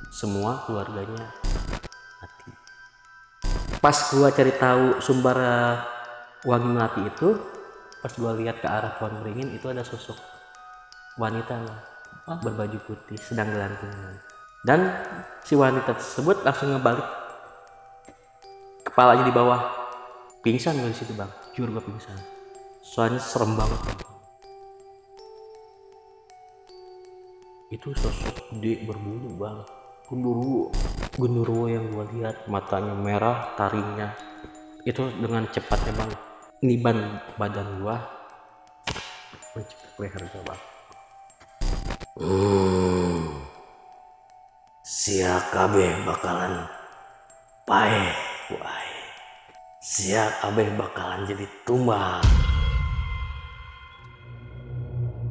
semua keluarganya mati. Pas gua cari tahu sumber wangi melati itu, pas gua lihat ke arah pohon beringin itu ada sosok wanita berbaju putih sedang gelantungan, dan si wanita tersebut langsung ngebalik kepalanya di bawah, pingsan gua di situ bang, jujur gua pingsan, soalnya serem banget bang. Itu sosok gede berbulu bang, genderuwo yang gua lihat, matanya merah, taringnya itu dengan cepatnya bang niban badan gua mencekik leher gua bang. Sia kabeh bakalan paeh wae. Sia kabeh bakalan jadi tumbal.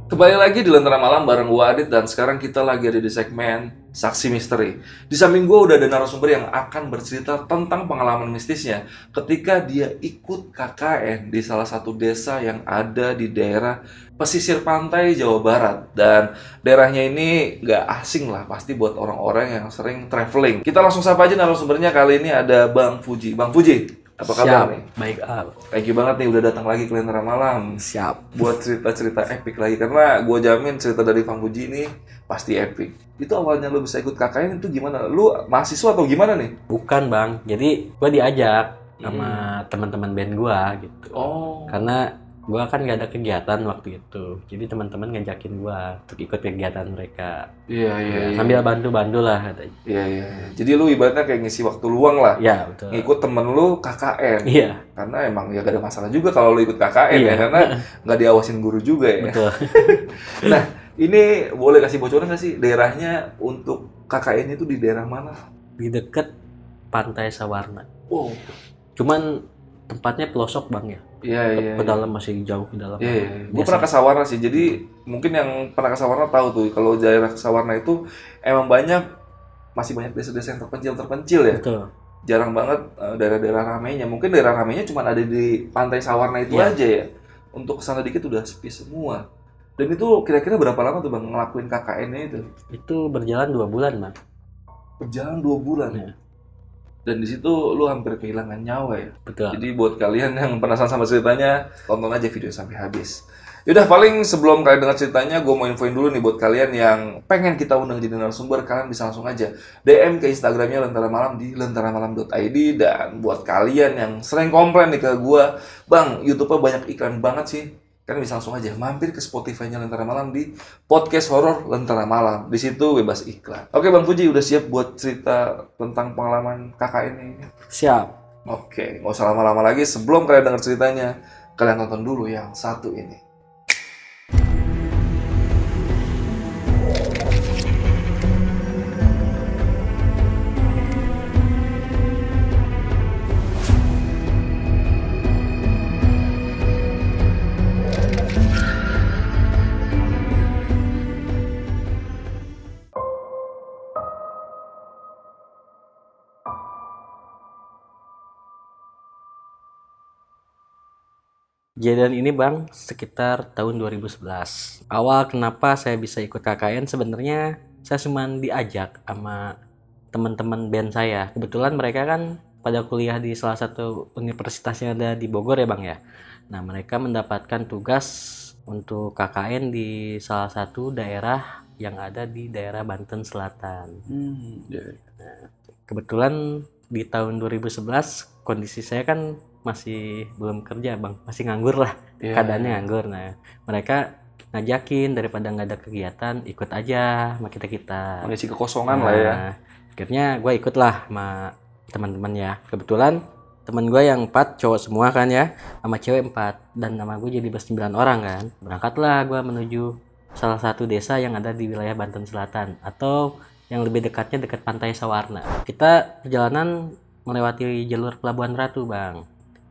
Kembali lagi di Lentera Malam bareng gua Adit, dan sekarang kita lagi ada di segmen Saksi Misteri. Di samping gua udah ada narasumber yang akan bercerita tentang pengalaman mistisnya ketika dia ikut KKN di salah satu desa yang ada di daerah pesisir pantai Jawa Barat. Dan daerahnya ini gak asing lah pasti buat orang-orang yang sering traveling. Kita langsung sapa aja narasumbernya. Kali ini ada Bang Fuji. Bang Fuji, apa kabar nih? Baik Thank you banget nih udah datang lagi ke Lentera Malam. siap. Buat cerita-cerita epic lagi, karena gue jamin cerita dari Bang Fuji ini pasti epic. Itu awalnya lu bisa ikut KKN itu gimana? Lu mahasiswa atau gimana nih? Bukan bang, jadi gua diajak sama teman-teman band gua gitu. Oh. Karena gua kan gak ada kegiatan waktu itu, jadi teman-teman ngajakin gua untuk ikut kegiatan mereka. Iya. Sambil bantu-bantu lah katanya. Iya. Jadi lu ibaratnya kayak ngisi waktu luang lah. Ya betul. Ngikut temen lu KKN. Iya. Karena emang ya gak ada masalah juga kalau lu ikut KKN Iya. ya, karena gak diawasin guru juga ya. Betul. Nah, ini boleh kasih bocoran gak sih daerahnya untuk KKN itu di daerah mana? Di deket Pantai Sawarna. Oh. Cuman tempatnya pelosok bang ya. Iya. Ke dalam masih jauh ke dalam. Iya. Gue pernah ke Sawarna sih. Jadi mungkin yang pernah ke Sawarna tahu tuh kalau daerah Sawarna itu emang masih banyak desa-desa yang terpencil ya. Betul. Jarang banget daerah-daerah ramainya. Mungkin daerah ramainya cuma ada di Pantai Sawarna itu Iya. aja ya. Untuk kesana dikit udah sepi semua. Dan itu kira-kira berapa lama tuh bang ngelakuin KKN-nya itu? Itu berjalan 2 bulan bang. Berjalan 2 bulan. Iya. Dan di situ lu hampir kehilangan nyawa ya. Betul. Jadi buat kalian yang penasaran sama ceritanya, tonton aja video sampai habis. Yaudah, paling sebelum kalian dengar ceritanya, gue mau infoin dulu nih buat kalian yang pengen kita undang jadi narasumber, kalian bisa langsung aja DM ke Instagramnya Lentera Malam di lenteramalam.id. Dan buat kalian yang sering komplain nih ke gue, bang, YouTube-nya banyak iklan banget sih, kalian bisa langsung aja mampir ke Spotify-nya Lentera Malam di podcast horor Lentera Malam. Di situ bebas iklan. Oke, Bang Fuji udah siap buat cerita tentang pengalaman KKN ini? Siap. Oke, nggak usah lama-lama lagi. Sebelum kalian dengar ceritanya, kalian tonton dulu yang satu ini. Kejadian ini bang sekitar tahun 2011. Awal kenapa saya bisa ikut KKN sebenarnya saya cuma diajak sama teman-teman band saya. Kebetulan mereka kan pada kuliah di salah satu universitas yang ada di Bogor ya bang ya. Nah mereka mendapatkan tugas untuk KKN di salah satu daerah yang ada di daerah Banten Selatan. Kebetulan di tahun 2011 kondisi saya kan masih belum kerja bang, masih nganggur lah, keadaannya nganggur. Nah mereka ngajakin daripada nggak ada kegiatan ikut aja sama kita Mengisi kekosongan lah ya. Akhirnya gue ikut lah sama teman-teman ya. Kebetulan teman gue yang 4 cowok semua kan ya, sama cewek 4, dan nama gue jadi 9 orang kan. Berangkatlah gue menuju salah satu desa yang ada di wilayah Banten Selatan, atau yang lebih dekatnya dekat Pantai Sawarna. Kita perjalanan melewati jalur Pelabuhan Ratu bang.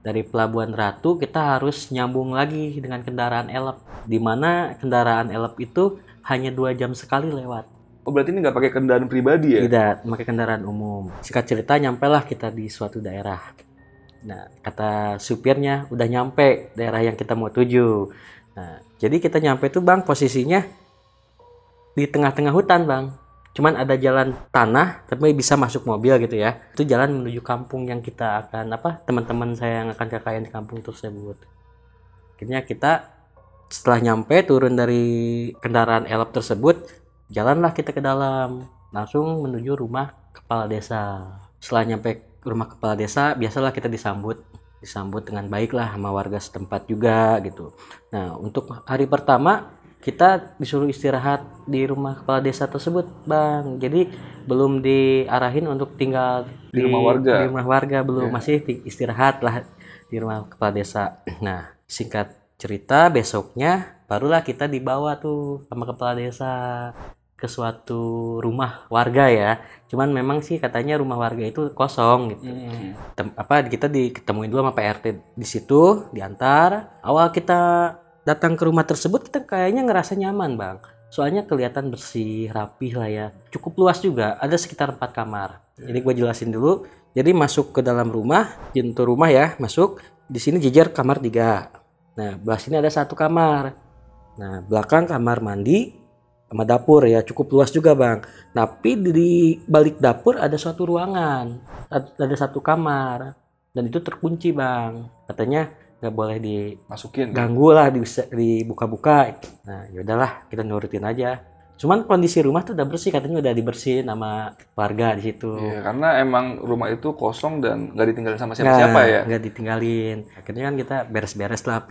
Dari Pelabuhan Ratu kita harus nyambung lagi dengan kendaraan elep, di mana kendaraan elep itu hanya 2 jam sekali lewat. Oh berarti ini nggak pakai kendaraan pribadi ya? Tidak, pakai kendaraan umum. Singkat cerita nyampailah kita di suatu daerah. Nah kata supirnya udah nyampe daerah yang kita mau tuju. Nah jadi kita nyampe tuh bang posisinya di tengah-tengah hutan bang. cuman ada jalan tanah tapi bisa masuk mobil gitu ya. Itu jalan menuju kampung yang kita akan teman-teman saya yang akan KKN di kampung tersebut. Akhirnya kita setelah nyampe turun dari kendaraan elop tersebut, jalanlah kita ke dalam langsung menuju rumah kepala desa. Setelah nyampe rumah kepala desa, biasalah kita disambut dengan baik lah sama warga setempat juga gitu. Nah, untuk hari pertama kita disuruh istirahat di rumah kepala desa tersebut, Bang. Jadi belum diarahin untuk tinggal Di rumah warga. Di rumah warga belum, masih istirahat lah di rumah kepala desa. Nah, singkat cerita besoknya barulah kita dibawa tuh sama kepala desa ke suatu rumah warga ya. Cuman memang sih katanya rumah warga itu kosong gitu. Kita diketemuin dulu sama PRT di situ, diantar. Awal kita datang ke rumah tersebut kita kayaknya ngerasa nyaman, Bang. Soalnya kelihatan bersih, rapih lah ya. Cukup luas juga, ada sekitar 4 kamar. Jadi gue jelasin dulu. Jadi masuk ke dalam rumah, pintu rumah ya, masuk. Di sini jejer kamar 3. Nah, belah sini ada 1 kamar. Nah, belakang kamar mandi sama dapur ya, cukup luas juga, Bang. Tapi di balik dapur ada suatu ruangan, ada 1 kamar dan itu terkunci, Bang. Katanya nggak boleh Masukin. diganggu lah, dibuka-buka. Nah, yaudahlah kita nurutin aja. Cuman kondisi rumah tuh udah bersih, katanya udah dibersihin sama warga di situ. Iya, karena emang rumah itu kosong dan nggak ditinggalin sama siapa-siapa ya. Nggak ditinggalin. Akhirnya kan kita beres-beres lah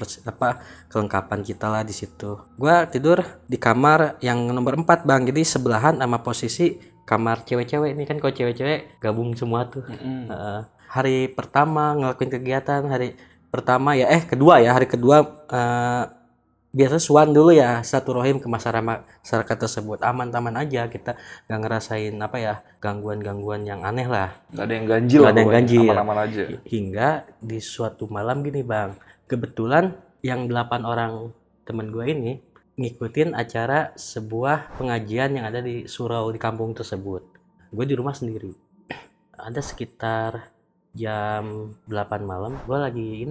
kelengkapan kita lah di situ. Gua tidur di kamar yang nomor 4, Bang. Jadi sebelahan sama posisi kamar cewek-cewek. Ini kan kalau cewek-cewek gabung semua tuh. Hari pertama ngelakuin kegiatan, kedua biasa suan dulu ya, satu rohim ke masyarakat tersebut. Aman-aman aja, kita nggak ngerasain gangguan-gangguan yang aneh lah. Nggak ada yang ganjil. Nggak ada yang ganjil. Aman-aman aja. Hingga di suatu malam gini, Bang, kebetulan yang 8 orang teman gue ini ngikutin acara sebuah pengajian yang ada di surau di kampung tersebut. Gue di rumah sendiri. Ada sekitar jam 8 malam, gue lagi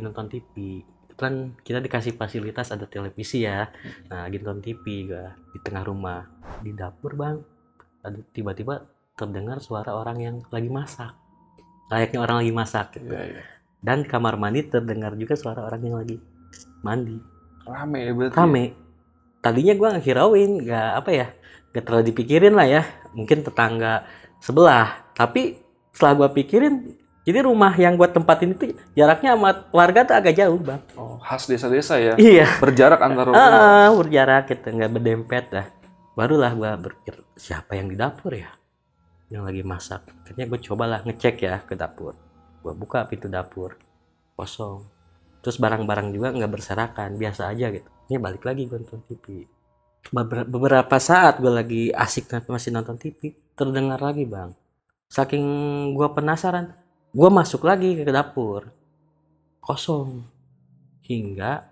nonton TV. Kan kita dikasih fasilitas ada televisi ya. Nah, lagi nonton TV gue di tengah rumah. Di dapur, Bang, ada tiba-tiba terdengar suara orang yang lagi masak. Layaknya orang lagi masak gitu. Iya. Dan kamar mandi terdengar juga suara orang yang lagi mandi. Rame ya berarti. Rame. Tadinya gue ngehirauin, gak terlalu dipikirin lah ya. Mungkin tetangga sebelah. Tapi setelah gue pikirin, jadi rumah yang gue tempatin itu jaraknya sama warga tuh agak jauh, Bang. Oh, khas desa-desa ya? Iya. Berjarak antar rumah. Berjarak gitu, nggak berdempet dah. Barulah gue berpikir, siapa yang di dapur ya? Yang lagi masak. Akhirnya gue cobalah ngecek ya ke dapur. Gue buka pintu dapur, kosong. Terus barang-barang juga nggak berserakan, biasa aja gitu. Ini balik lagi gue nonton TV. Beberapa saat gue lagi asik masih nonton TV, terdengar lagi, Bang. Saking gue penasaran, gue masuk lagi ke dapur, kosong. Hingga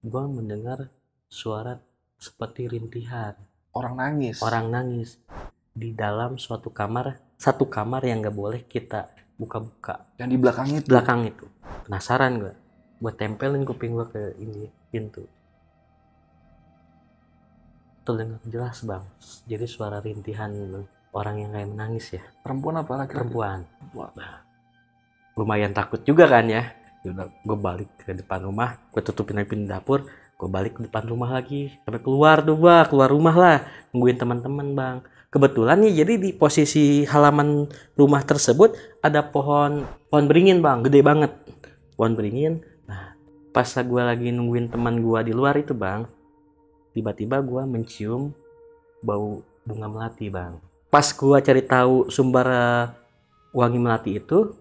gue mendengar suara seperti rintihan. Orang nangis di dalam suatu kamar, 1 kamar yang gak boleh kita buka-buka. Yang di belakang itu? Penasaran gue tempelin kuping gue ke pintu. Terdengar jelas, Bang. Jadi suara rintihan orang yang kayak menangis ya. Perempuan apa laki-laki? Perempuan. Nah, lumayan takut juga kan ya. Gue balik ke depan rumah, gue tutupin pintu dapur, gue balik ke depan rumah lagi, sampai keluar rumah lah, nungguin teman-teman, Bang. Kebetulan nih, jadi di posisi halaman rumah tersebut ada pohon beringin, Bang, gede banget, pohon beringin. Nah, pas gue lagi nungguin teman gue di luar itu, Bang, tiba-tiba gue mencium bau bunga melati, Bang. Pas gue cari tahu sumber wangi melati itu,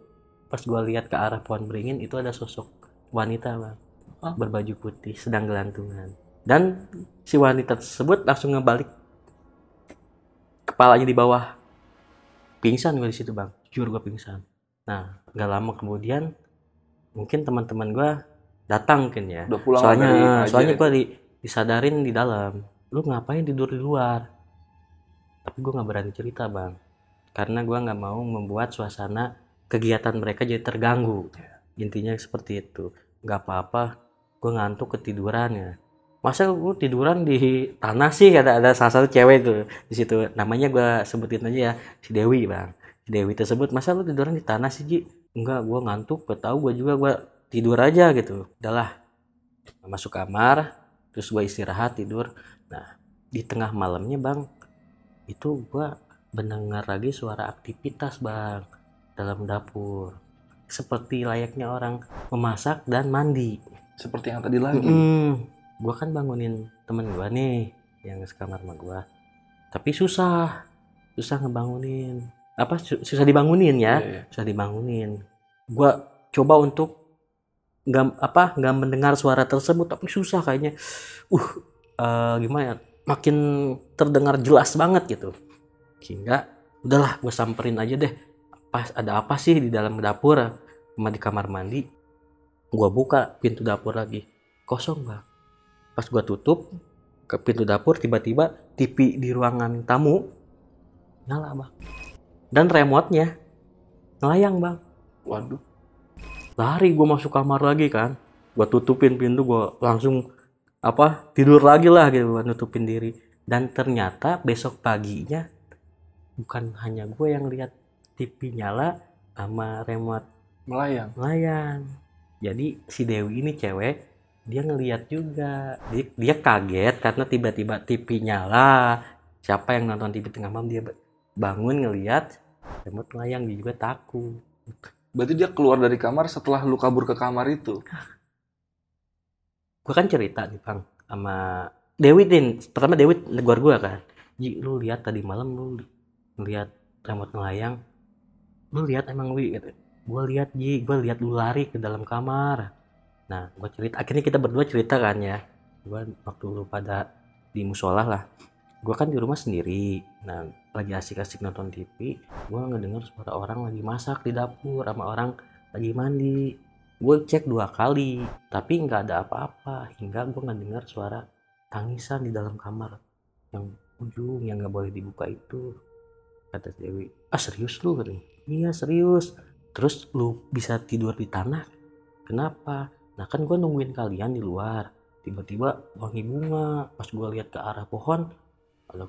pas gue lihat ke arah pohon beringin, itu ada sosok wanita, Bang, berbaju putih sedang gelantungan. Dan si wanita tersebut langsung ngebalik kepalanya di bawah. Pingsan gue di situ, Bang. Jujur gue pingsan. Nah, nggak lama kemudian mungkin teman-teman gue datang mungkin ya. Udah pulang soalnya gue disadarin di dalam, lu ngapain tidur di luar? Tapi gue nggak berani cerita, Bang, karena gue nggak mau membuat suasana kegiatan mereka jadi terganggu. Intinya seperti itu. Nggak apa-apa, gue ngantuk ketiduran ya. masa lu tiduran di tanah sih, kata ada salah satu cewek tuh di situ, namanya gue sebutin aja ya, si Dewi bang. Si Dewi tersebut, masa lu tiduran di tanah sih Ji? Enggak, gue ngantuk, gak tahu gue juga, gue tidur aja gitu. Udahlah, masuk kamar, terus gue istirahat tidur. Nah di tengah malamnya bang, itu gue mendengar lagi suara aktivitas bang dalam dapur, seperti layaknya orang memasak dan mandi. Seperti yang tadi lagi. Gue kan bangunin temen gue nih yang sekamar sama gue, tapi susah ngebangunin, apa susah dibangunin ya. Iya. Susah dibangunin. Gue coba untuk nggak mendengar suara tersebut, tapi susah kayaknya. Gimana ya, makin terdengar jelas banget gitu, hingga udahlah gue samperin aja deh, pas ada apa sih di dalam dapur sama di kamar mandi. Gue buka pintu dapur lagi, kosong bang. Pas gue tutup ke pintu dapur, tiba-tiba TV di ruangan tamu nyala bang, dan remote-nya ngelayang bang. Waduh. Lari gue masuk kamar lagi kan, gue tutupin pintu, gue langsung tidur lagi lah gitu, gue nutupin diri. Dan ternyata besok paginya bukan hanya gue yang lihat TV nyala sama remote melayang. Jadi si Dewi ini cewek, dia ngelihat juga. Dia kaget karena tiba-tiba TV nyala. Siapa yang nonton TV tengah malam, dia bangun ngelihat remote melayang, dia juga takut. Berarti dia keluar dari kamar setelah lu kabur ke kamar itu. Gue kan cerita nih bang sama Dewi nih. Pertama Dewi negor gue kan, Ji lu lihat tadi malam lu ngelihat remote melayang, lu lihat emang Wi gitu. Gue lihat Ji, gue lihat lu lari ke dalam kamar. Nah gue cerita, akhirnya kita berdua cerita kan ya. Gue waktu lu pada di musola lah, gue kan di rumah sendiri. Nah lagi asik-asik nonton TV, gue ngedenger suara orang lagi masak di dapur sama orang lagi mandi. Gue cek 2 kali, tapi nggak ada apa-apa, hingga gue ngedenger suara tangisan di dalam kamar yang ujung yang nggak boleh dibuka itu. Kata Dewi, serius lu? Katanya, iya serius. Terus lu bisa tidur di tanah kenapa? Nah kan gue nungguin kalian di luar, tiba-tiba wangi bunga. Pas gue lihat ke arah pohon,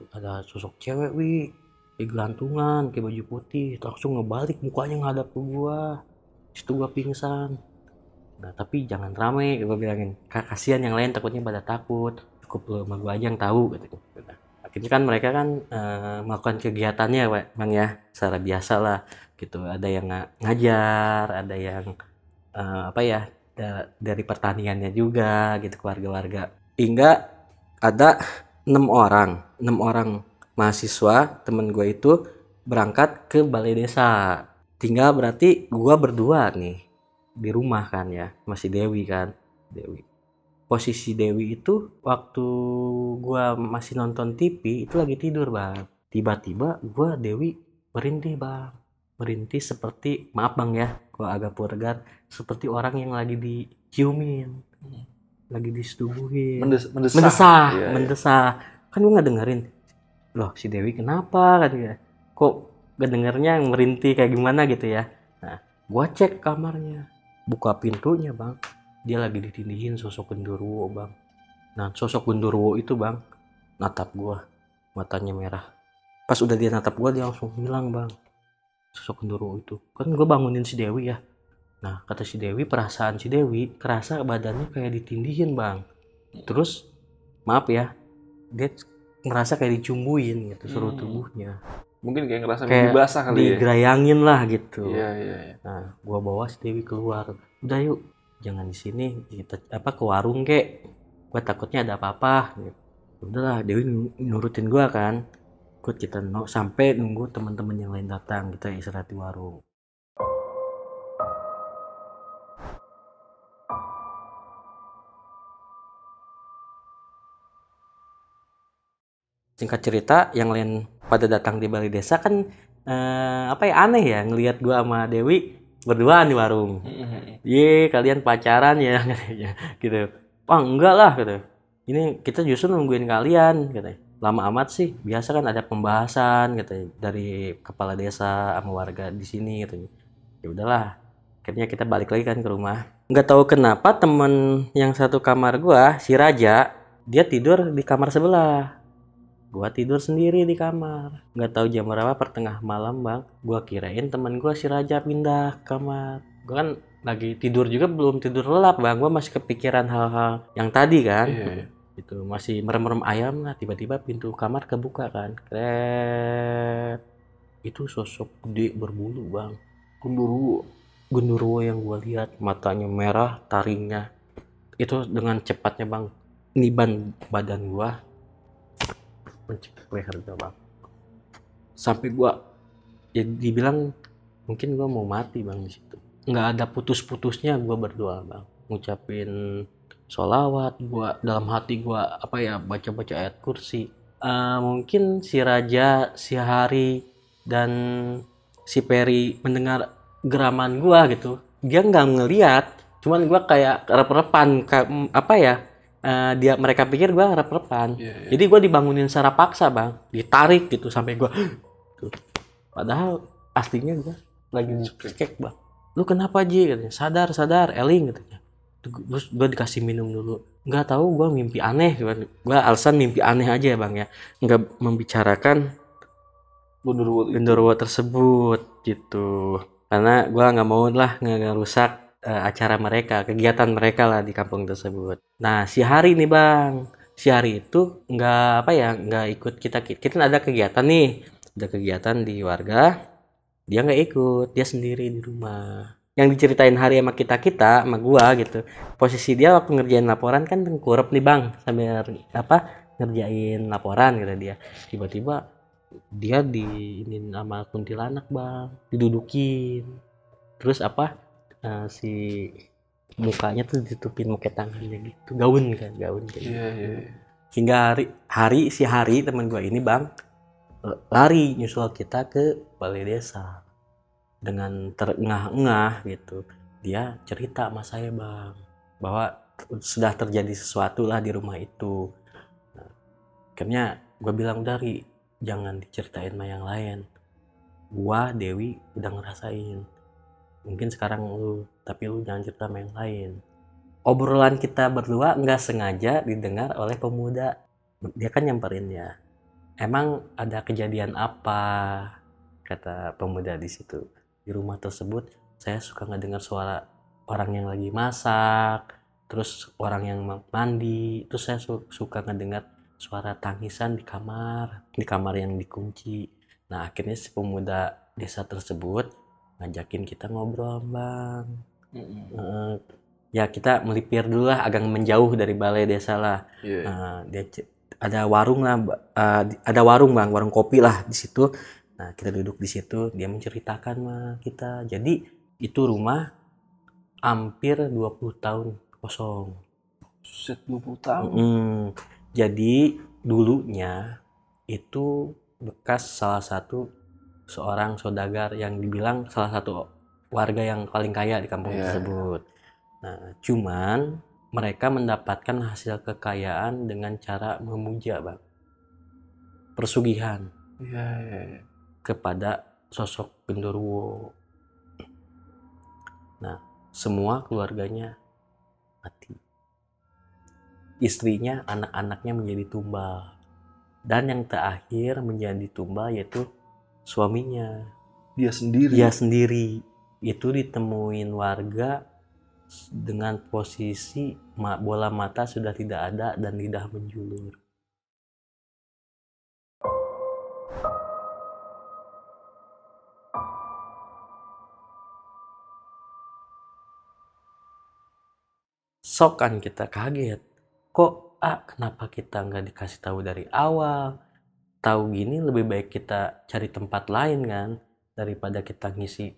ada sosok cewek Wi, gelantungan kayak baju putih, langsung ngebalik mukanya ngadap ke gue. Situ gue pingsan. Nah tapi jangan rame, gue bilangin, kasihan yang lain takutnya pada takut, cukup lu sama gue aja yang tahu gitu. Nah, akhirnya kan mereka kan melakukan kegiatannya bang ya, secara biasa lah gitu. Ada yang ngajar, ada yang dari pertaniannya juga gitu, keluarga-warga. Hingga ada 6 orang mahasiswa temen gue itu berangkat ke balai desa. Tinggal berarti gue berdua nih di rumah kan ya, masih Dewi kan. Posisi Dewi itu waktu gue masih nonton TV itu lagi tidur bang. Tiba-tiba Dewi merintih bang, merintih seperti, maaf bang ya kalau agak vulgar, seperti orang yang lagi diciumin, lagi disetubuhin, mendesah. Kan gue nggak dengerin, loh si Dewi kenapa katanya, kok gak dengernya merintih kayak gimana gitu ya. Nah gue cek kamarnya, buka pintunya bang, dia lagi ditindihin sosok genderuwo bang. Nah sosok genderuwo itu bang natap gue, matanya merah. Pas udah dia natap gue, dia langsung hilang bang, sosok genderuwo itu. Kan gue bangunin si Dewi ya. Nah kata si Dewi, perasaan si Dewi kerasa badannya kayak ditindihin bang. Terus maaf ya, dia ngerasa kayak dicumbuin gitu seluruh tubuhnya. Mungkin kayak ngerasa mimpi basah kali ya, digerayangin lah gitu. Iya. Nah gua bawa si Dewi keluar, udah yuk jangan di sini, kita ke warung kek, gua takutnya ada apa-apa gitu. Udahlah, Dewi nurutin gua kan, ikut kita sampai nunggu teman-teman yang lain datang, kita istirahat di warung. Singkat cerita, yang lain pada datang di balai desa kan aneh ya ngelihat gua sama Dewi berduaan di warung. Ye, kalian pacaran ya gitu. Enggak lah gitu. Ini kita justru nungguin kalian gitu. Lama amat sih, biasa kan ada pembahasan gitu dari kepala desa sama warga di sini gitu. Ya udahlah, akhirnya kita balik lagi kan ke rumah. Nggak tahu kenapa temen yang satu kamar gua, si Raja, dia tidur di kamar sebelah, gua tidur sendiri di kamar. Nggak tahu jam berapa, pertengah malam bang, gua kirain teman gua si Raja pindah ke kamar. Gua kan lagi tidur juga, belum tidur lelap bang, gua masih kepikiran hal-hal yang tadi kan. Itu masih merem-merem ayam lah, tiba-tiba pintu kamar kebuka kan, kret. Itu sosok gede berbulu bang, genderuwo yang gua lihat, matanya merah, taringnya itu dengan cepatnya bang niban badan gua, mencekik leher gua bang, sampai gua ya dibilang mungkin gua mau mati bang di situ. Nggak ada putus-putusnya gua berdoa bang, ngucapin sholawat, gua dalam hati gua apa ya, baca-baca ayat kursi. Mungkin si Raja, si Hari, dan si Peri mendengar geraman gua gitu, dia nggak ngeliat, cuman gua kayak rep-repan, apa ya, mereka pikir gua rep-repan. Jadi gua dibangunin secara paksa bang, ditarik gitu sampai gua tuh. Padahal aslinya gua lagi dicekek bang. Lu kenapa Ji? Katanya, sadar Eling katanya. Terus gue dikasih minum dulu. Nggak tahu, gue mimpi aneh. Gue alasan mimpi aneh aja ya bang ya. Nggak membicarakan genderuwo tersebut gitu. Karena gue nggak mau lah ngerusak acara mereka, kegiatan mereka lah di kampung tersebut. Nah si Hari nih bang, si Hari itu nggak apa ya, nggak ikut kita ada kegiatan nih, ada kegiatan di warga. Dia nggak ikut, dia sendiri di rumah. Yang diceritain Hari sama sama gua gitu, posisi dia waktu ngerjain laporan kan tengkurap nih bang, sambil apa, ngerjain laporan gitu. Dia tiba-tiba dia ini sama kuntilanak bang, didudukin, terus apa, si mukanya tuh ditutupin pakai tangannya gitu, gaun kayak gitu. Hingga si Hari teman gua ini bang lari nyusul kita ke balai desa dengan terengah-engah gitu. Dia cerita sama saya bang bahwa sudah terjadi sesuatu lah di rumah itu. Nah, akhirnya gue bilang, dari jangan diceritain sama yang lain, gua Dewi udah ngerasain, mungkin sekarang tapi lu jangan cerita sama yang lain. Obrolan kita berdua nggak sengaja didengar oleh pemuda. Dia kan nyamperin ya, emang ada kejadian apa, kata pemuda di situ. Di rumah tersebut saya suka ngedengar suara orang yang lagi masak, terus orang yang mandi, terus saya suka ngedengar suara tangisan di kamar yang dikunci. Nah akhirnya si pemuda desa tersebut ngajakin kita ngobrol bang. Ya kita melipir dulu lah, agak menjauh dari balai desa lah. Dia ada warung lah, ada warung bang, warung kopi lah di situ. Nah kita duduk di situ, dia menceritakan sama kita. Jadi itu rumah hampir 20 tahun kosong. 20 tahun. Jadi dulunya itu bekas salah satu seorang saudagar yang dibilang salah satu warga yang paling kaya di kampung tersebut. Nah cuman mereka mendapatkan hasil kekayaan dengan cara memuja bang, persugihan kepada sosok genderuwo. Nah semua keluarganya mati, istrinya, anak-anaknya menjadi tumbal, dan yang terakhir menjadi tumbal yaitu suaminya, dia sendiri. Itu ditemuin warga dengan posisi bola mata sudah tidak ada dan lidah menjulur. Sok kan kita kaget, kok kenapa kita nggak dikasih tahu dari awal? Tahu gini lebih baik kita cari tempat lain kan, daripada kita ngisi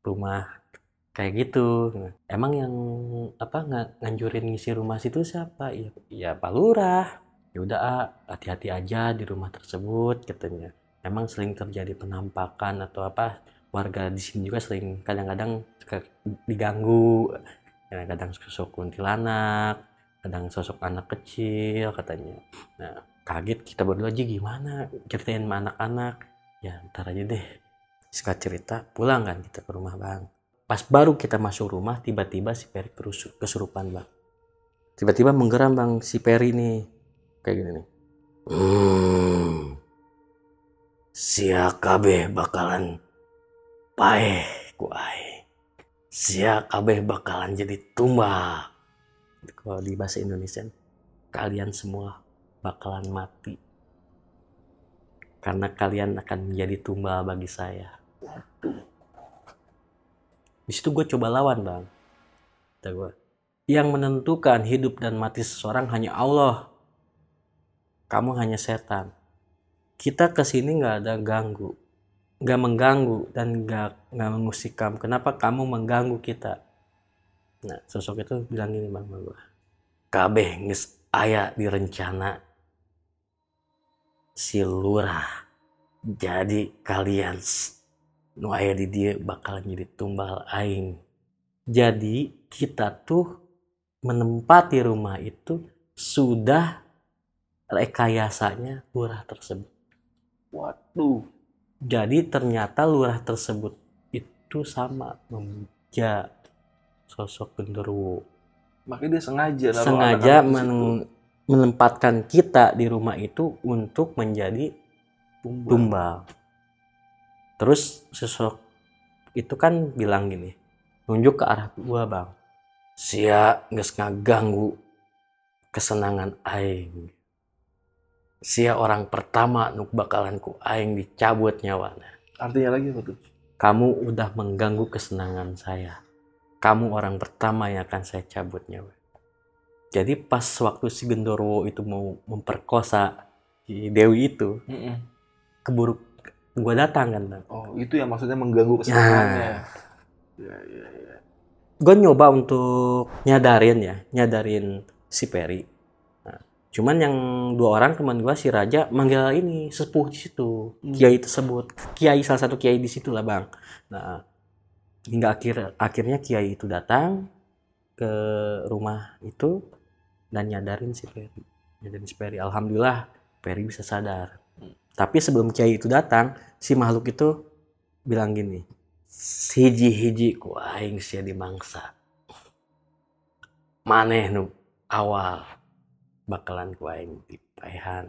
rumah kayak gitu. Emang yang nganjurin ngisi rumah situ siapa? Ya Pak Lurah. Ya udah hati-hati aja di rumah tersebut katanya. Emang sering terjadi penampakan atau apa, warga di sini juga sering kadang-kadang diganggu, kadang-kadang sosok kuntilanak, kadang sosok anak kecil katanya. Nah kaget kita berdua aja, gimana ceritain sama anak-anak. Ya ntar aja deh, singkat cerita pulang kan kita ke rumah bang. Pas baru kita masuk rumah, tiba-tiba si Peri kesurupan bang. Tiba-tiba menggeram bang si Peri nih. Kayak gini nih. Sia kabeh bakalan paeh ku aing. Sia kabeh bakalan jadi tumbal. Kalau di bahasa Indonesia, kalian semua bakalan mati. Karena kalian akan menjadi tumbal bagi saya. Di situ gue coba lawan bang. Kata gue, yang menentukan hidup dan mati seseorang hanya Allah. Kamu hanya setan. Kita kesini nggak ada ganggu, nggak mengganggu dan nggak mengusik kamu. Kenapa kamu mengganggu kita? Nah sosok itu bilang gini bang sama gue. Kabeh geus aya di rencana si lurah. Jadi kalian nu aya di dia bakalan jadi tumbal aing. Jadi kita tuh menempati rumah itu sudah rekayasanya lurah tersebut. Waduh. Jadi ternyata lurah tersebut itu sama memuja sosok genderuwo. Makanya dia sengaja naruh Sengaja anak-anak di situ. menempatkan kita di rumah itu untuk menjadi tumbal. Terus sosok itu kan bilang gini, nunjuk ke arah gua bang. Sia geus ngaganggu kesenangan aing. Sia orang pertama nu bakalan ku aing dicabut nyawana. Artinya lagi apa tuh? Kamu udah mengganggu kesenangan saya. Kamu orang pertama yang akan saya cabut nyawa. Jadi pas waktu si Gendorwo itu mau memperkosa si Dewi itu, keburu gue datang kan bang. Oh itu yang maksudnya mengganggu kesenangannya. Ya. Gue nyoba untuk nyadarin si Peri. Nah, cuman yang 2 orang teman gue si Raja manggil ini sepuh di situ, kiai tersebut, salah satu kiai di situ lah bang. Nah hingga akhirnya kiai itu datang ke rumah itu dan nyadarin si Peri. Alhamdulillah Peri bisa sadar. Tapi sebelum kiai itu datang, si makhluk itu bilang gini, hiji-hiji ku aing sia dimangsa. Maneh nu awal bakalan ku aing dipaehan.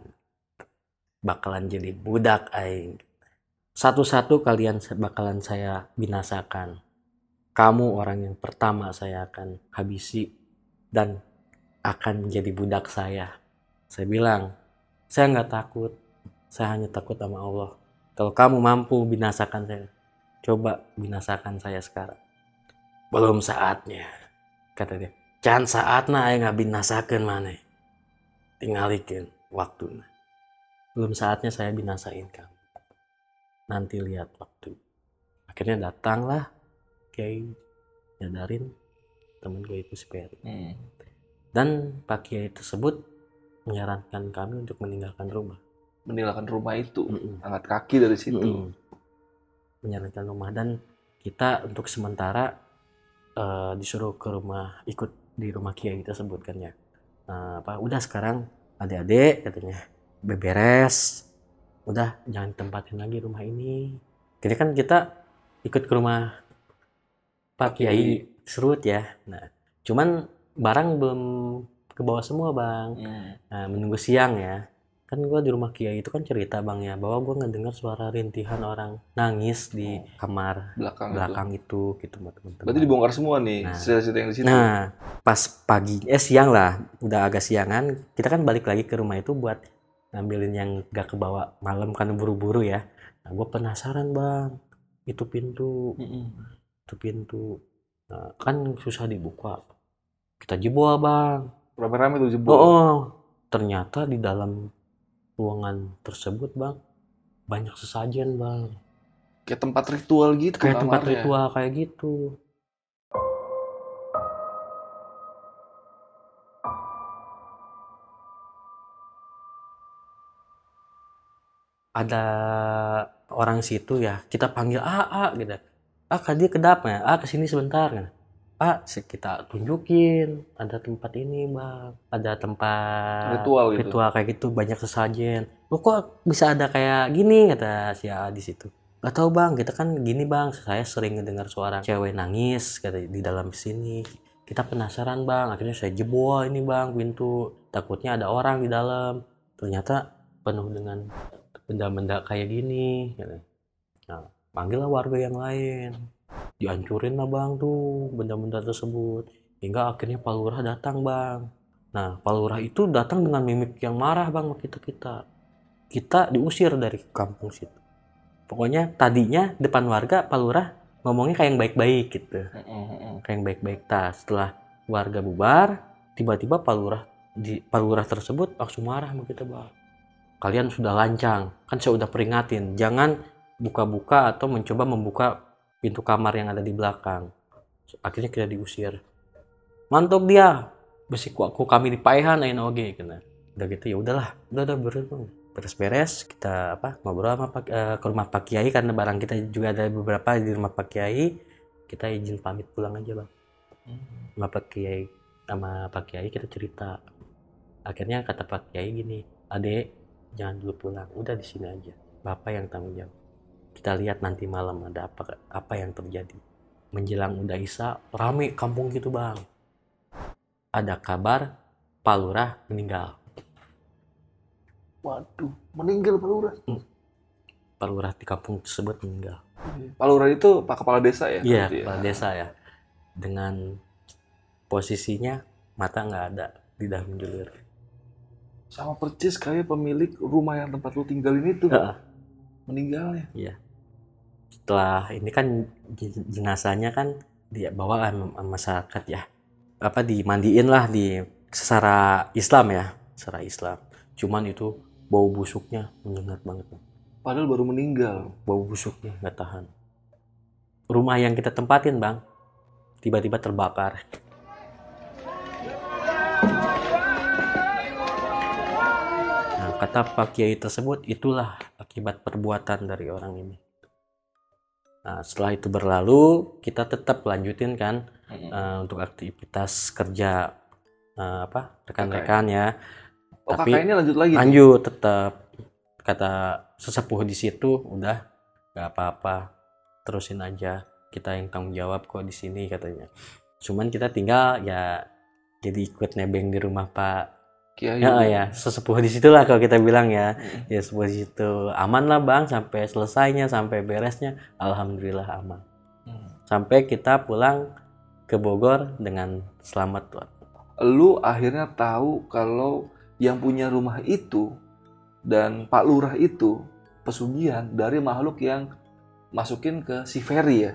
Bakalan jadi budak aing. Satu-satu kalian bakalan saya binasakan. Kamu orang yang pertama saya akan habisi dan akan menjadi budak saya. Saya bilang, saya nggak takut. Saya hanya takut sama Allah. Kalau kamu mampu binasakan saya, coba binasakan saya sekarang. Belum saatnya, Kata dia. can saatna aing ngabinasakeun maneh. Tingalikeun waktuna. Belum saatnya saya binasain kamu. Nanti lihat waktu. Akhirnya datanglah Kiai nyadarin temen gue itu si Peri. Dan Pak Kiai tersebut menyarankan kami untuk meninggalkan rumah. Meninggalkan rumah itu, angkat kaki dari situ. Menyarankan rumah dan kita untuk sementara disuruh ke rumah, ikut di rumah Kiai tersebut kan ya. Udah sekarang adik-adik katanya beberes, udah jangan tempatin lagi rumah ini. Jadi kan kita ikut ke rumah Pak Kiai Serut ya. Nah, cuman barang belum ke bawah semua bang. Nah, menunggu siang ya. Kan gue di rumah Kiai itu kan cerita bang ya, bahwa gue ngedengar suara rintihan orang nangis di kamar belakang itu gitu teman-teman. Berarti dibongkar semua nih cerita-cerita yang di situ. Nah, pas siang lah, udah agak siangan, kita kan balik lagi ke rumah itu buat ngambilin yang gak kebawa malam kan buru-buru ya. Nah, gue penasaran bang, itu pintu, nah, kan susah dibuka. Kita jebol bang. Rame-rame tuh jebol. Ternyata di dalam ruangan tersebut bang banyak sesajen bang. Kayak tempat ritual gitu. Kayak tempat ritual kayak gitu. Ada orang situ ya, kita panggil gitu. Kan dia kedap ya, kesini sebentar kan. Kita tunjukin ada tempat ini bang, ada tempat ritual kayak gitu, banyak sesajen. Lo kok bisa ada kayak gini, kata si A di situ. Gak tahu bang, kita kan gini bang, saya sering ngedengar suara cewek nangis kata di dalam sini. Kita penasaran bang, akhirnya saya jebol ini bang pintu, takutnya ada orang di dalam. Ternyata penuh dengan benda-benda kayak gini. Nah, panggillah warga yang lain, dihancurin lah bang tuh benda-benda tersebut, hingga akhirnya Pak Lurah datang bang. Nah Pak Lurah itu datang dengan mimik yang marah bang sama kita diusir dari kampung situ. Pokoknya tadinya depan warga Pak Lurah ngomongnya kayak yang baik-baik gitu, kayak yang baik-baik. Setelah warga bubar, tiba-tiba Pak Lurah tersebut langsung marah sama kita bang. Kalian sudah lancang, kan saya udah peringatin, jangan buka-buka atau mencoba membuka pintu kamar yang ada di belakang. Akhirnya kita diusir. Mantok dia, besiku aku kami dipaihan ain oge kena. Udah gitu ya udahlah, udah beres-beres kita ngobrol sama ke rumah Pak Kiai, karena barang kita juga ada beberapa di rumah Pak Kiai. Kita izin pamit pulang aja bang. Sama Pak Kiai kita cerita. Akhirnya kata Pak Kiai gini, adek jangan dulu pulang, udah di sini aja, bapak yang tanggung jawab. Kita lihat nanti malam ada apa yang terjadi. Menjelang udah Isya, rame kampung gitu bang. Ada kabar Pak Lurah meninggal. Waduh, meninggal Pak Lurah. Pak Lurah di kampung tersebut meninggal. Pak Lurah itu Pak Kepala Desa ya? Iya, Kepala Desa ya. Dengan posisinya mata nggak ada, lidah menjulir. Sama persis kayak pemilik rumah yang tempat lu tinggalin itu. Meninggalnya. Iya. Setelah ini kan jenazahnya kan dia bawa masyarakat ya. Dimandiin lah secara Islam ya, secara Islam. Cuman itu bau busuknya menyengat banget. Padahal baru meninggal. Bau busuknya nggak tahan. Rumah yang kita tempatin bang, tiba-tiba terbakar. Nah, kata Pak Kiai tersebut, itulah akibat perbuatan dari orang ini. Nah, setelah itu berlalu, kita tetap lanjutin kan untuk aktivitas kerja rekan-rekan ya. Oh, tapi kakak ini lanjut lagi? Lanjut tetap. Kata sesepuh di situ, udah nggak apa-apa, terusin aja. Kita yang tanggung jawab kok di sini katanya. Cuman kita tinggal ya jadi ikut nebeng di rumah Pak Kiai. Ya, sesepuh di situ lah kalau kita bilang ya. Ya sesepuh di situ. Aman lah bang, sampai selesainya, sampai beresnya. Alhamdulillah aman. Sampai kita pulang ke Bogor dengan selamat. Lu akhirnya tahu kalau yang punya rumah itu dan Pak Lurah itu pesugihan dari makhluk yang masukin ke si Ferry ya.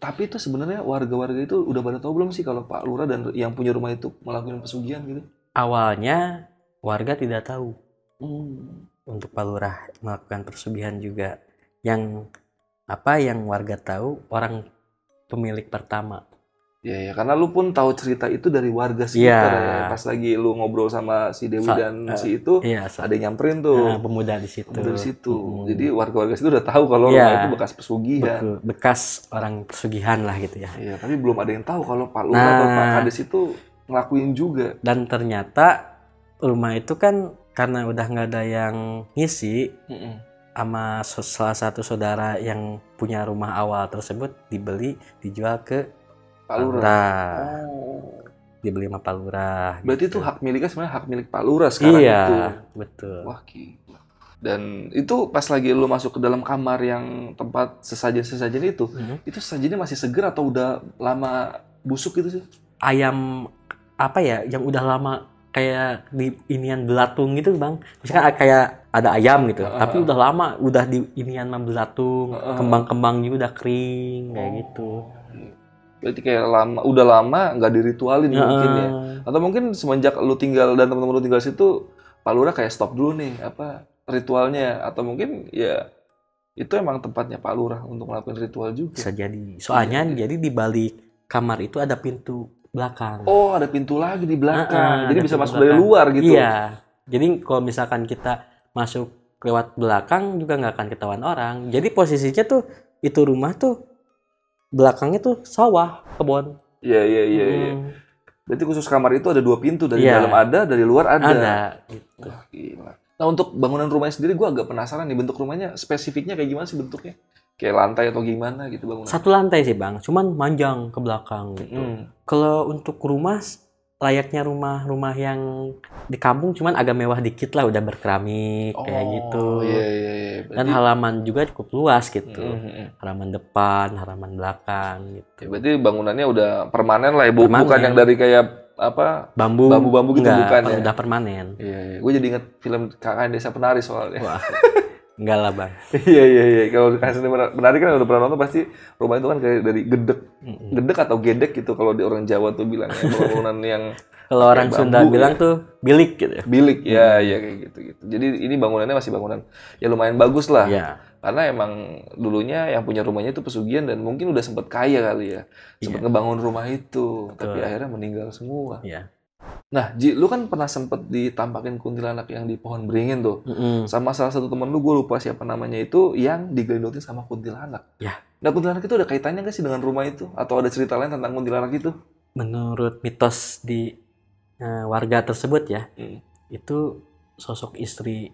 Tapi itu sebenarnya warga-warga itu udah pada tahu belum sih kalau Pak Lurah dan yang punya rumah itu melakukan pesugihan gitu? Awalnya warga tidak tahu untuk Pak Lurah melakukan pesugihan juga. Yang warga tahu orang pemilik pertama. Ya, karena lu pun tahu cerita itu dari warga sekitar ya. Pas lagi lu ngobrol sama si Dewi dan si itu, ada yang nyamperin tuh. Pemuda di situ. Jadi warga-warga situ udah tahu kalau rumah itu bekas pesugihan. Bekas orang pesugihan lah gitu ya. Iya, tapi belum ada yang tahu kalau Pak Lurah atau Pak Kades itu ngelakuin juga. Dan ternyata rumah itu kan karena udah nggak ada yang ngisi, sama salah satu saudara yang punya rumah awal tersebut dijual ke Pak Lurah. Dibeli sama Pak Lurah. Berarti itu hak miliknya sebenarnya hak milik Pak Lurah sekarang itu. Iya, betul. Wah, gila. Dan itu pas lagi lu masuk ke dalam kamar yang tempat sesajen itu sesajennya masih seger atau udah lama busuk gitu sih? Ayam yang udah lama kayak di inian belatung gitu bang. Misalkan kayak ada ayam gitu, tapi udah lama udah di inian belatung, kembang-kembang juga udah kering kayak gitu. Berarti kayak udah lama nggak diritualin mungkin ya. Atau mungkin semenjak lu tinggal dan teman-teman lu tinggal situ, Pak Lurah kayak stop dulu nih ritualnya. Atau mungkin ya itu emang tempatnya Pak Lurah untuk melakukan ritual juga. Bisa jadi. Soalnya jadi di balik kamar itu ada pintu belakang. Oh, ada pintu lagi di belakang. Jadi bisa masuk dari luar gitu. Iya. Jadi kalau misalkan kita masuk lewat belakang juga nggak akan ketahuan orang. Jadi posisinya tuh itu rumah tuh belakangnya tuh sawah, kebun. Iya. Berarti khusus kamar itu ada 2 pintu, dari dalam ada, dari luar ada. Ada. Gitu. Wah, gila. Nah, untuk bangunan rumahnya sendiri gue agak penasaran nih, bentuk rumahnya spesifiknya kayak gimana sih bentuknya? Kayak lantai atau gimana gitu bangunan? Satu lantai sih bang, cuman manjang ke belakang gitu. Kalau untuk rumah layaknya rumah-rumah yang di kampung, cuman agak mewah dikit lah, udah berkeramik kayak gitu. Iya, iya, iya. Dan halaman juga cukup luas gitu. Halaman depan, halaman belakang gitu. Berarti bangunannya udah permanen lah ya, Permanen. bukan yang dari kayak apa bambu-bambu gitu, enggak, bukan ya? udah permanen. Iya, iya. Gue jadi inget film KKN Desa Penari soalnya. Wah, enggak lah bang. Iya, iya, iya. Kalau KKN Desa Penari kan udah pernah nonton, pasti rumah itu kan kayak dari gedek. Gedek atau gedek gitu kalau di orang Jawa tuh bilangnya, bangunan yang Kalau orang Sunda bilang tuh bilik gitu. bilik, ya, ya kayak gitu. Jadi ini bangunannya masih bangunan ya lumayan bagus lah. Iya. Karena emang dulunya yang punya rumahnya itu pesugihan dan mungkin udah sempet kaya kali ya. Sempet ngebangun rumah itu, tapi akhirnya meninggal semua. Iya. Nah, Ji, lu kan pernah sempet ditampakin kuntilanak yang di pohon beringin tuh. Sama salah satu temen lu, gue lupa siapa namanya itu, yang digelendotin sama kuntilanak. Ya. Nah, kuntilanak itu ada kaitannya nggak sih dengan rumah itu? Atau ada cerita lain tentang kuntilanak itu? Menurut mitos di warga tersebut ya, itu sosok istri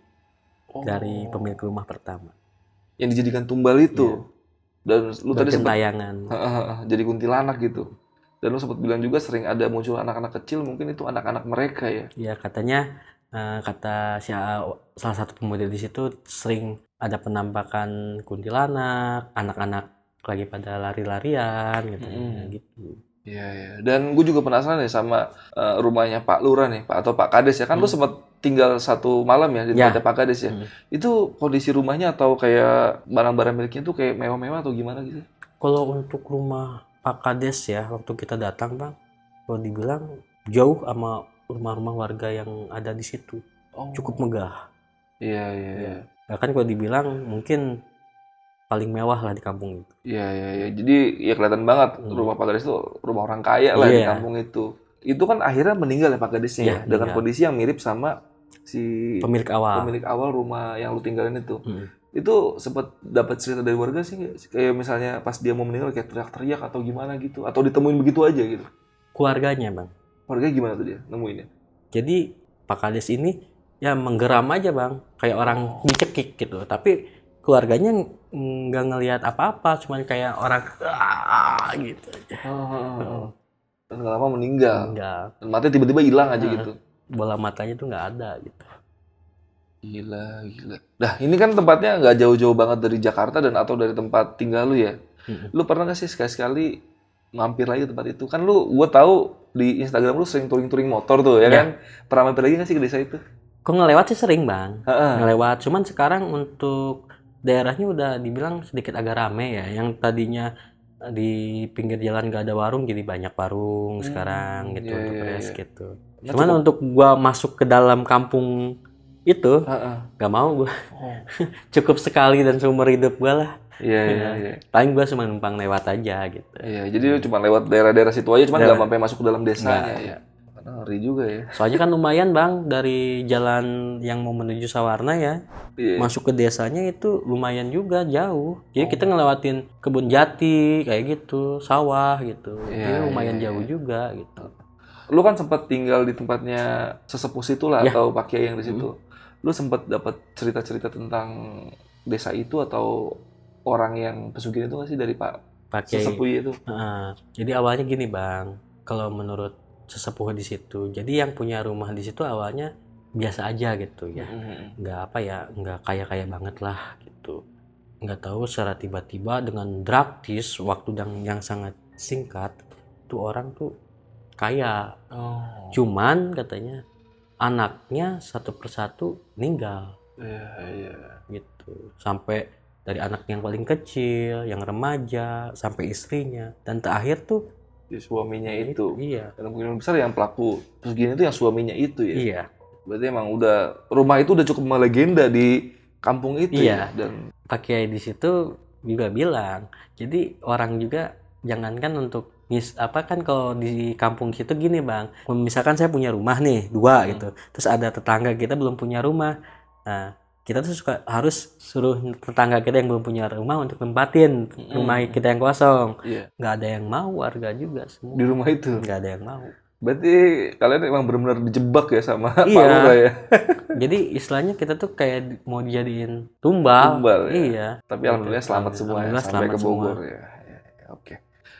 dari pemilik rumah pertama. Yang dijadikan tumbal itu. Dan lu tadi sempat Bergentayangan. jadi kuntilanak gitu. Dan lu sempat bilang juga sering ada muncul anak-anak kecil, mungkin itu anak-anak mereka ya. Iya, katanya kata salah satu pemuda di situ sering ada penampakan kuntilanak, anak-anak lagi pada lari-larian gitu. Gitu. Iya, iya. Dan gue juga penasaran nih sama rumahnya Pak Lurah nih, Pak atau Pak Kades ya. Kan lu sempat tinggal satu malam ya di tempatnya Pak Kades ya. Itu kondisi rumahnya atau kayak barang-barang miliknya tuh kayak mewah-mewah atau gimana gitu? Kalau untuk rumah Pak Kades ya, waktu kita datang bang, kalau dibilang jauh sama rumah-rumah warga yang ada di situ. Cukup megah. Iya, iya, iya. Bahkan kalau dibilang mungkin paling mewah lah di kampung itu. Iya, iya, iya. Jadi ya kelihatan banget rumah Pak Kades itu rumah orang kaya lah di kampung itu. Itu kan akhirnya meninggal ya Pak Kadesnya ya, dengan kondisi yang mirip sama si pemilik awal rumah yang lu tinggalin itu. Itu sempat dapat cerita dari warga sih, kayak misalnya pas dia mau meninggal kayak teriak-teriak atau gimana gitu, atau ditemuin begitu aja gitu. Keluarganya bang. Keluarganya gimana tuh dia nemuinnya? Jadi Pak Kades ini ya menggeram aja bang, kayak orang dicekik gitu. Tapi keluarganya nggak ngelihat apa-apa, cuman kayak orang gitu aja. Dan nggak lama meninggal. Enggak. Dan matanya tiba-tiba hilang aja gitu. Bola matanya tuh nggak ada gitu. Gila, gila. Nah, ini kan tempatnya nggak jauh-jauh banget dari Jakarta dan atau dari tempat tinggal lu ya. Lu pernah nggak sih sekali-sekali mampir lagi tempat itu? Kan gue tahu di Instagram lu sering touring-touring motor tuh, ya kan? Pernah mampir lagi nggak sih ke desa itu? Kok ngelewat sih sering bang. Ngelewat. Cuman sekarang untuk daerahnya udah dibilang sedikit agak rame ya. Yang tadinya di pinggir jalan gak ada warung jadi banyak warung sekarang gitu untuk res gitu. Cuman untuk gua masuk ke dalam kampung itu gak mau gua. Cukup sekali dan seumur hidup gua lah. Iya. Paling gua cuma numpang lewat aja gitu. Iya, jadi lu cuma lewat daerah-daerah situ aja, cuma nggak sampai masuk ke dalam desanya ya. Karena ngeri juga ya. Soalnya kan lumayan bang dari jalan yang mau menuju Sawarna ya, masuk ke desanya itu lumayan juga jauh. Jadi kita ngelewatin kebun jati kayak gitu, sawah gitu. Jadi lumayan jauh juga gitu. Lu kan sempat tinggal di tempatnya sesepuh situ lah atau Pak Kiai yang di situ. Lu sempat dapat cerita-cerita tentang desa itu atau orang yang pesugihan itu nggak sih dari Pak sesepuh itu? Jadi awalnya gini bang, kalau menurut sesepuh di situ, jadi yang punya rumah di situ awalnya biasa aja gitu ya, nggak kaya banget lah gitu. Nggak tahu secara tiba-tiba dengan drastis waktu yang sangat singkat tuh orang tuh kaya. Cuman katanya anaknya satu persatu meninggal. Gitu. Sampai dari anak yang paling kecil, yang remaja, sampai istrinya, dan terakhir tuh suaminya itu. Iya. Dan kemungkinan besar yang pelaku pesugihan itu yang suaminya itu ya. Iya. Berarti emang rumah itu udah cukup melegenda di kampung itu ya. Dan Pak Kiai di situ juga bilang, jadi orang juga jangankan untuk kan kalau di kampung situ gini bang, misalkan saya punya rumah nih 2 gitu, terus ada tetangga kita belum punya rumah, nah kita tuh harus suruh tetangga kita yang belum punya rumah untuk nempatin rumah kita yang kosong. Nggak ada yang mau, warga juga semua di rumah itu nggak ada yang mau. Berarti kalian emang benar-benar dijebak ya sama Pak Iya. Lurah ya. Jadi istilahnya kita tuh kayak mau dijadiin tumbal. Tumbal, ya. Iya. Tapi alhamdulillah selamat semua ya Alhamdulillah sampai ke selamat Bogor ya. Oke.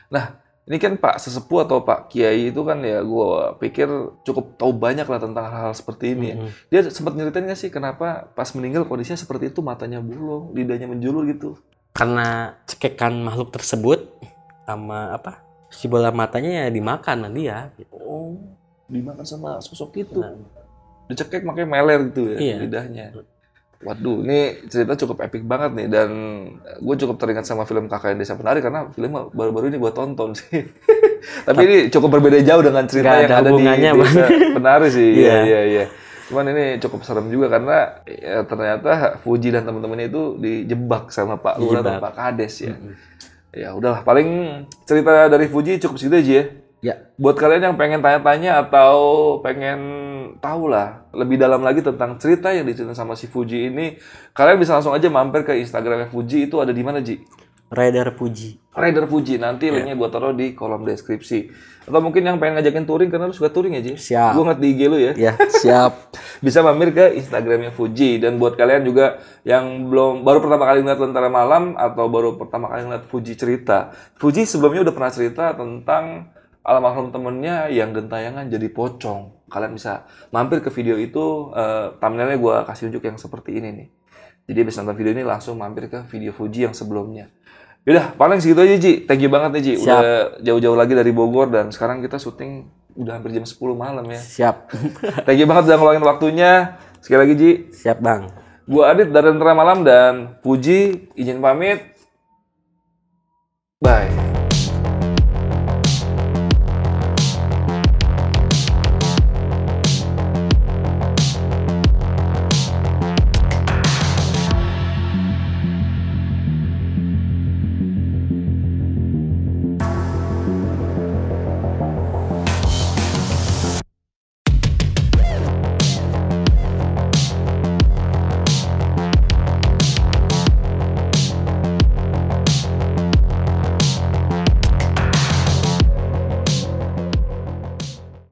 Nah, ini kan Pak Sesepuh atau Pak Kiai itu kan ya gue pikir cukup tahu banyak lah tentang hal-hal seperti ini ya. Dia sempat nyeritain nggak sih kenapa pas meninggal kondisinya seperti itu, matanya bolong, lidahnya menjulur gitu? Karena cekekan makhluk tersebut sama apa? Si bola matanya ya dimakan sama dia gitu. Oh, dimakan sama sosok itu. Nah, Dicekek makanya meler gitu ya Iya. lidahnya. Waduh, ini cerita cukup epic banget nih dan gue cukup teringat sama film KKN Desa Penari karena filmnya baru-baru ini gue tonton sih. Tapi ini cukup berbeda jauh dengan cerita Nggak yang ada ada di hubungannya, Desa Penari sih. Iya, Iya. iya. Cuman ini cukup serem juga karena ya, ternyata Fuji dan teman-temannya itu dijebak sama Pak Lurah dan Dijebak. Pak Kades ya. Ya udahlah, paling cerita dari Fuji cukup segitu aja ya. Ya, Buat kalian yang pengen tanya-tanya atau pengen tahu lah lebih dalam lagi tentang cerita yang diceritain sama si Fuji ini, kalian bisa langsung aja mampir ke Instagramnya Fuji. Itu ada di mana, Ji? Rider Puji. Rider Fuji. Nanti linknya gue taruh di kolom deskripsi. Atau mungkin yang pengen ngajakin touring, karena lu suka touring ya, Ji? Siap. Gue ngeliat di IG lu ya. Ya, siap. Bisa mampir ke Instagramnya Fuji. Dan buat kalian juga yang baru pertama kali ngeliat Lentera Malam atau baru pertama kali ngeliat Fuji cerita, Fuji sebelumnya udah pernah cerita tentang almarhum temennya yang gentayangan jadi pocong. Kalian bisa mampir ke video itu, thumbnailnya gue kasih unjuk yang seperti ini nih. Jadi habis nonton video ini langsung mampir ke video Fuji yang sebelumnya. Yaudah, paling segitu aja, Ji. Thank you banget nih, Ji. Siap. Udah jauh-jauh lagi dari Bogor dan sekarang kita syuting udah hampir jam 10 malam ya. Siap. Thank you banget udah ngeluangin waktunya. Sekali lagi, Ji. Siap, Bang. Gua Adit dari Lentera Malam dan Fuji izin pamit. Bye.